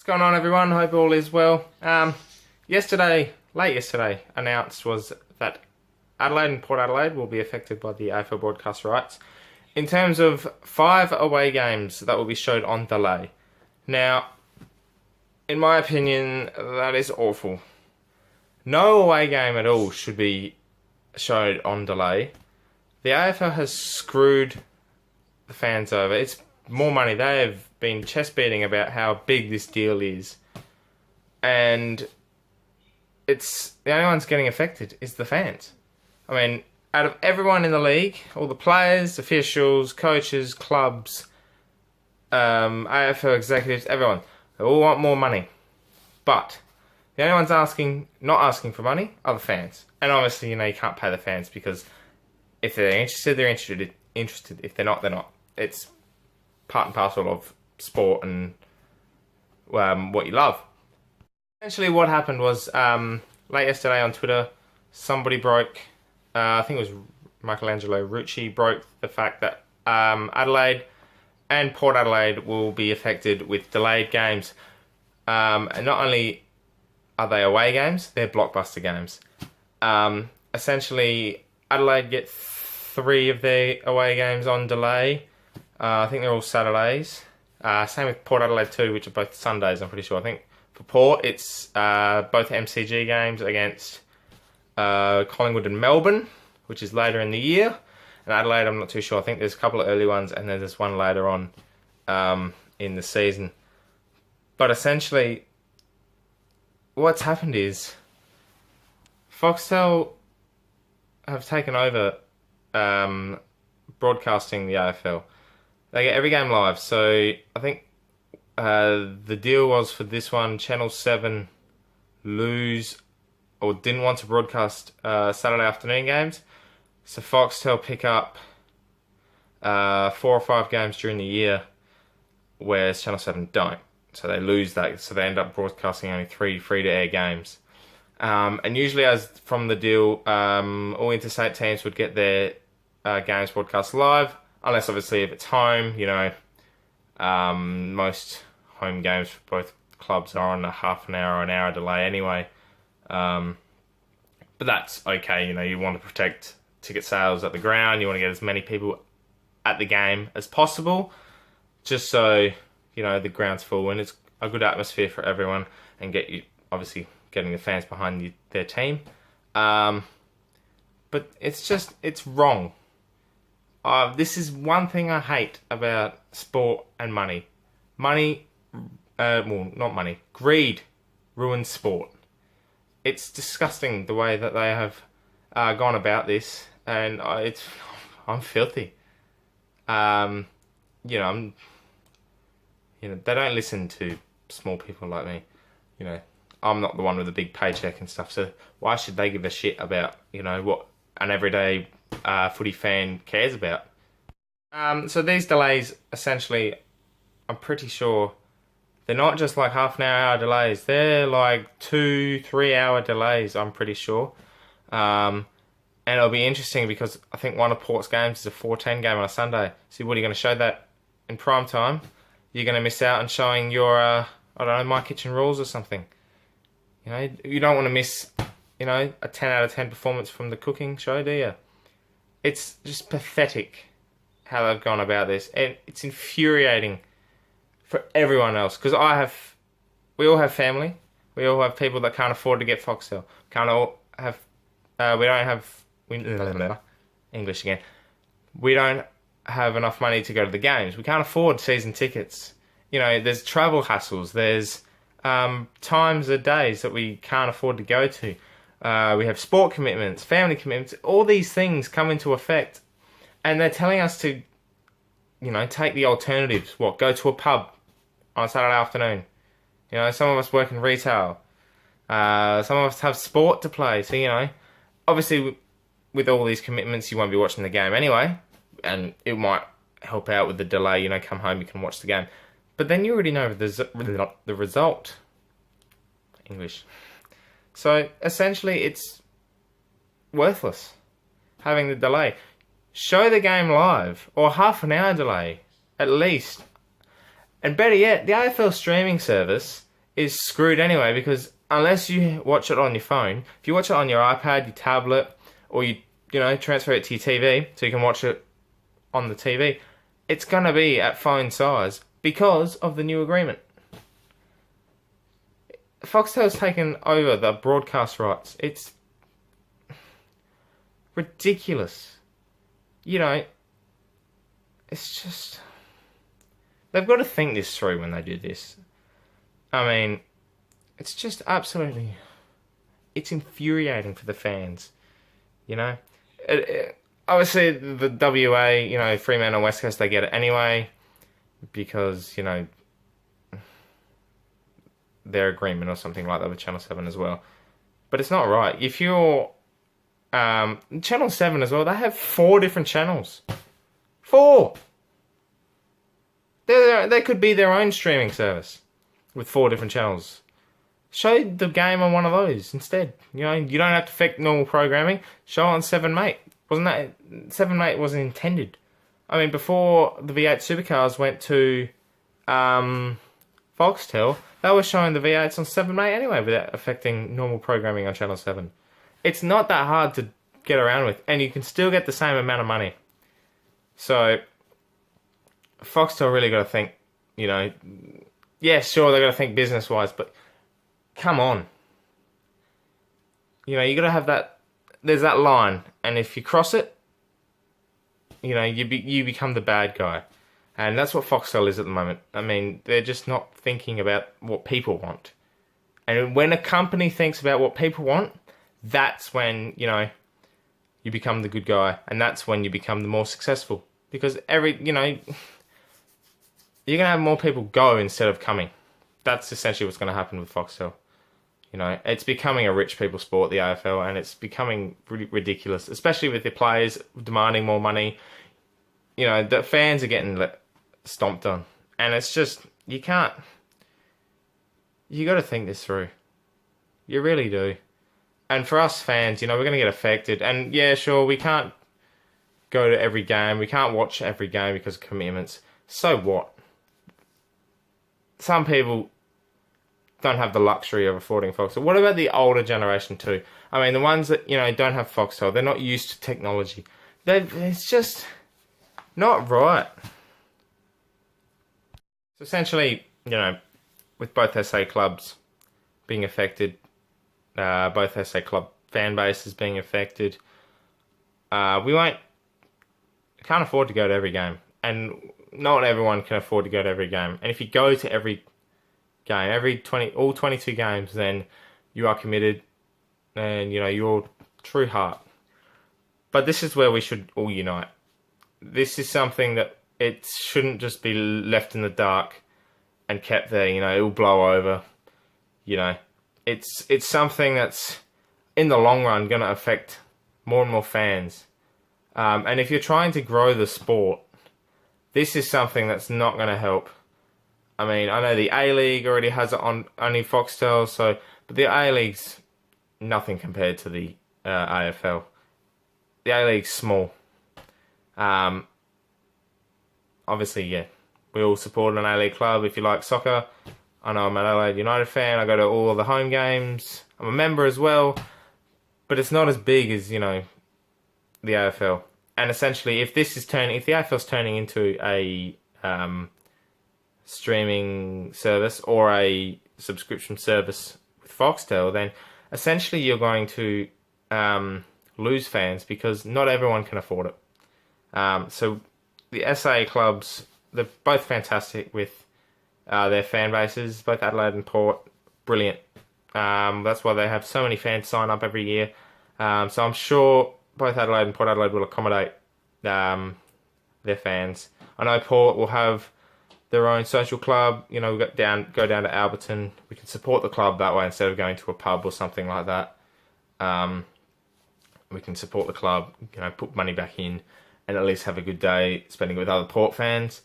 What's going on, everyone? Hope all is well. Late yesterday, announced was that Adelaide and Port Adelaide will be affected by the AFL Broadcast rights in terms of 5 away games that will be showed on delay. Now, in my opinion, that is awful. No away game at all should be showed on delay. The AFL has screwed the fans over. It's more money. They have been chest beating about how big this deal is, and it's the only ones getting affected is the fans. I mean, out of everyone in the league, all the players, officials, coaches, clubs, AFL executives, everyone, they all want more money. But the only ones not asking for money are the fans. And obviously, you can't pay the fans because if they're interested, they're interested. If they're not, they're not. It's part and parcel of sport and what you love. Essentially, what happened was late yesterday on Twitter, somebody broke. I think it was Michelangelo Rucci broke the fact that Adelaide and Port Adelaide will be affected with delayed games, and not only are they away games, they're blockbuster games. Essentially, Adelaide get 3 of their away games on delay. I think they're all Saturdays. Same with Port Adelaide too, which are both Sundays, I'm pretty sure. I think for Port, it's both MCG games against Collingwood and Melbourne, which is later in the year. And Adelaide, I'm not too sure. I think there's a couple of early ones, and then there's one later on in the season. But essentially, what's happened is Foxtel have taken over broadcasting the AFL. They get every game live. So I think the deal was for this one, Channel 7 didn't want to broadcast Saturday afternoon games. So Foxtel pick up 4 or 5 games during the year, whereas Channel 7 don't. So they lose that. So they end up broadcasting only 3 free-to-air games. And usually, as from the deal, all interstate teams would get their games broadcast live, unless obviously if it's home, most home games for both clubs are on a half an hour or an hour delay anyway. But that's okay, you want to protect ticket sales at the ground, you want to get as many people at the game as possible, just so, the ground's full and it's a good atmosphere for everyone and getting the fans behind their team. But it's wrong. This is one thing I hate about sport and money. Greed ruins sport. It's disgusting the way that they have gone about this, and I'm filthy. They don't listen to small people like me. I'm not the one with a big paycheck and stuff, so why should they give a shit about, what an everyday footy fan cares about? So these delays, essentially, I'm pretty sure they're not just like half an hour delays. They're like 2-3 hour delays, I'm pretty sure. And it'll be interesting because I think one of Port's games is a 4:10 game on a Sunday. So what are you going to show that in prime time? You're going to miss out on showing your, My Kitchen Rules or something. You don't want to miss, a 10 out of 10 performance from the cooking show, do you? It's just pathetic how they've gone about this, and it's infuriating for everyone else, because we all have family, we all have people that can't afford to get Foxtel, we don't have enough money to go to the games, we can't afford season tickets, there's travel hassles, there's times of days that we can't afford to go to, we have sport commitments, family commitments, all these things come into effect, and they're telling us to, take the alternatives. Go to a pub on a Saturday afternoon. Some of us work in retail. Some of us have sport to play. So, obviously with all these commitments, you won't be watching the game anyway, and it might help out with the delay. Come home, you can watch the game. But then you already know the result. English. So, essentially, it's worthless having the delay. Show the game live, or half an hour delay, at least. And better yet, the AFL streaming service is screwed anyway, because unless you watch it on your phone, if you watch it on your iPad, your tablet, or you transfer it to your TV so you can watch it on the TV, it's going to be at phone size because of the new agreement. Foxtel's taken over the broadcast rights. It's ridiculous. It's just... They've got to think this through when they do this. I mean, it's just absolutely... It's infuriating for the fans, Obviously, the WA, Fremantle, West Coast, they get it anyway because, their agreement or something like that with Channel 7 as well. But it's not right. If you're... Channel 7 as well, they have 4 different channels. 4! They could be their own streaming service with 4 different channels. Show the game on one of those instead. You don't have to affect normal programming. Show it on 7 Mate. Wasn't that... 7 Mate wasn't intended. I mean, before the V8 Supercars went to Foxtel, they were showing the V8s on 7 Mate anyway without affecting normal programming on Channel 7. It's not that hard to get around with, and you can still get the same amount of money. So, Foxtel really got to think, yeah, sure, they got to think business-wise, but come on. You got to have that, there's that line, and if you cross it, you become the bad guy. And that's what Foxtel is at the moment. I mean, they're just not thinking about what people want. And when a company thinks about what people want, that's when, you become the good guy. And that's when you become the more successful. Because you're going to have more people go instead of coming. That's essentially what's going to happen with Foxtel. It's becoming a rich people sport, the AFL, and it's becoming really ridiculous, especially with the players demanding more money. The fans are getting stomped on. And it's just, you got to think this through. You really do. And for us fans, we're going to get affected. And yeah, sure, we can't go to every game. We can't watch every game because of commitments. So what? Some people don't have the luxury of affording Foxtel. What about the older generation too? I mean, the ones that, don't have Foxtel, they're not used to technology. It's just not right. So essentially, with both SA clubs being affected, both SA club fan bases being affected, we can't afford to go to every game. And not everyone can afford to go to every game. And if you go to every game, all 22 games, then you are committed and, your true heart. But this is where we should all unite. This is something that it shouldn't just be left in the dark and kept there, it will blow over. It's something that's, in the long run, going to affect more and more fans. And if you're trying to grow the sport, this is something that's not going to help. I mean, I know the A-League already has it on only Foxtel, but the A-League's nothing compared to the AFL. The A-League's small. Obviously, yeah, we all support an A-League club if you like soccer. I know I'm an Adelaide United fan. I go to all the home games. I'm a member as well. But it's not as big as, the AFL. And essentially, if the AFL's turning into a streaming service or a subscription service with Foxtel, then essentially you're going to lose fans because not everyone can afford it. So the SA clubs, they're both fantastic with their fan bases, both Adelaide and Port, brilliant. That's why they have so many fans sign up every year. So I'm sure both Adelaide and Port Adelaide will accommodate their fans. I know Port will have their own social club. We'll go down to Alberton. We can support the club that way instead of going to a pub or something like that. We can support the club, put money back in, and at least have a good day spending it with other Port fans.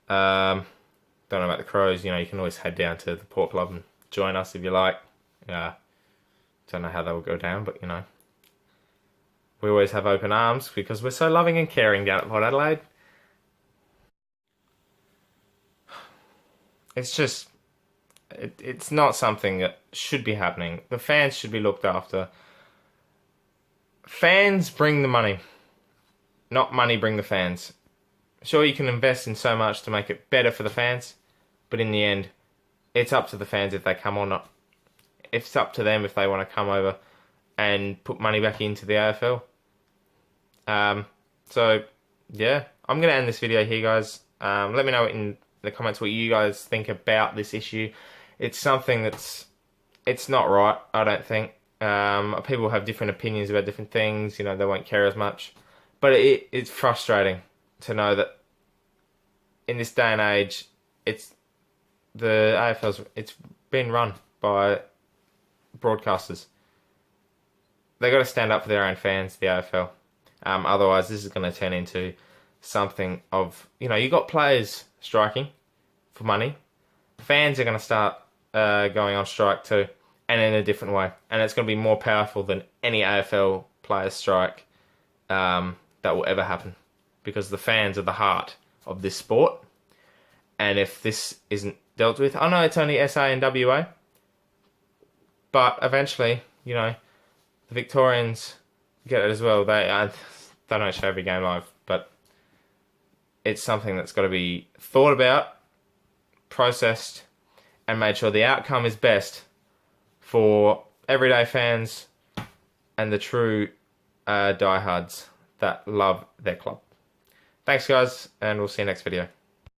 Don't know about the Crows. You can always head down to the Port Club and join us if you like. Don't know how that will go down, but we always have open arms because we're so loving and caring down at Port Adelaide. It's just, It's not something that should be happening. The fans should be looked after. Fans bring the money, not money bring the fans. Sure, you can invest in so much to make it better for the fans, but in the end, it's up to the fans if they come or not. It's up to them if they want to come over and put money back into the AFL. So, yeah, I'm going to end this video here, guys. Let me know in the comments what you guys think about this issue. It's something it's not right, I don't think. People have different opinions about different things, they won't care as much. But it's frustrating to know that in this day and age, it's been run by broadcasters. They got to stand up for their own fans, the AFL. Otherwise, this is going to turn into something of, you got players striking for money. Fans are going to start going on strike too, and in a different way. And it's going to be more powerful than any AFL players strike that will ever happen. Because the fans are the heart of this sport. And if this isn't dealt with, I know it's only SA and WA, but eventually, the Victorians get it as well. They don't show every game live, but it's something that's got to be thought about, processed, and made sure the outcome is best for everyday fans and the true diehards that love their club. Thanks, guys, and we'll see you next video.